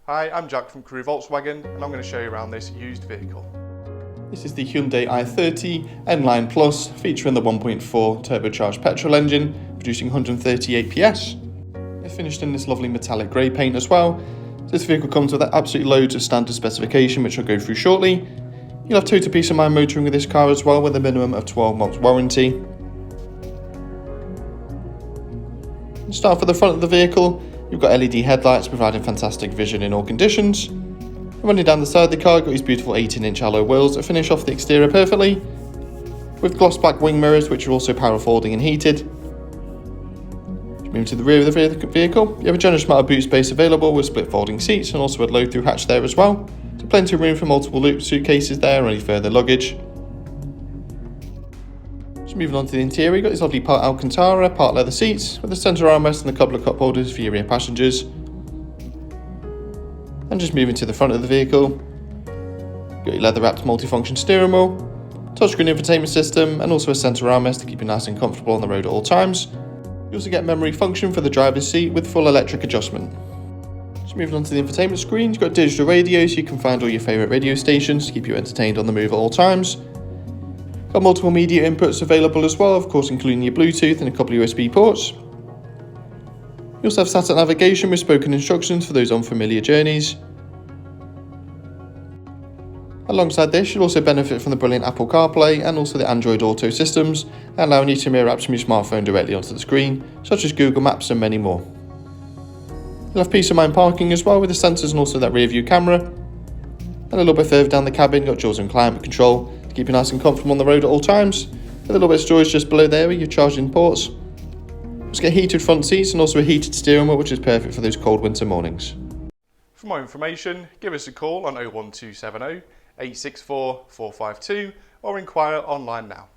Hi, I'm Jack from Crewe Volkswagen and I'm going to show you around this used vehicle. This is the Hyundai i30 N Line Plus, featuring the 1.4 turbocharged petrol engine, producing 138 PS. It's finished in this lovely metallic grey paint as well. This vehicle comes with absolutely loads of standard specification, which I'll go through shortly. You'll have total peace of mind motoring with this car as well, with a minimum of 12 months warranty. Start for the front of the vehicle. You've got LED headlights providing fantastic vision in all conditions. Running down the side of the car, you've got these beautiful 18-inch alloy wheels that finish off the exterior perfectly, with gloss black wing mirrors which are also power folding and heated. Moving to the rear of the vehicle, you have a generous amount of boot space available with split folding seats and also a load-through hatch there as well, so plenty of room for multiple loop suitcases there or any further luggage. Moving on to the interior, you've got this lovely part Alcantara, part leather seats with a centre armrest and a couple of cup holders for your rear passengers. And just moving to the front of the vehicle, you've got your leather wrapped multifunction steering wheel, touchscreen infotainment system and also a centre armrest to keep you nice and comfortable on the road at all times. You also get memory function for the driver's seat with full electric adjustment. Just moving on to the infotainment screen, you've got digital radio so you can find all your favourite radio stations to keep you entertained on the move at all times. Got multiple media inputs available as well, of course including your Bluetooth and a couple of USB ports. You also have sat navigation with spoken instructions for those unfamiliar journeys. Alongside this, you'll also benefit from the brilliant Apple CarPlay and also the Android Auto systems, allowing you to mirror apps from your smartphone directly onto the screen, such as Google Maps and many more. You'll have peace of mind parking as well with the sensors and also that rear view camera. And a little bit further down the cabin, you've got dual zone climate control, keep you nice and comfortable on the road at all times. A little bit of storage just below there with your charging ports. Just get heated front seats and also a heated steering wheel, which is perfect for those cold winter mornings. For more information, give us a call on 01270 864 452 or inquire online now.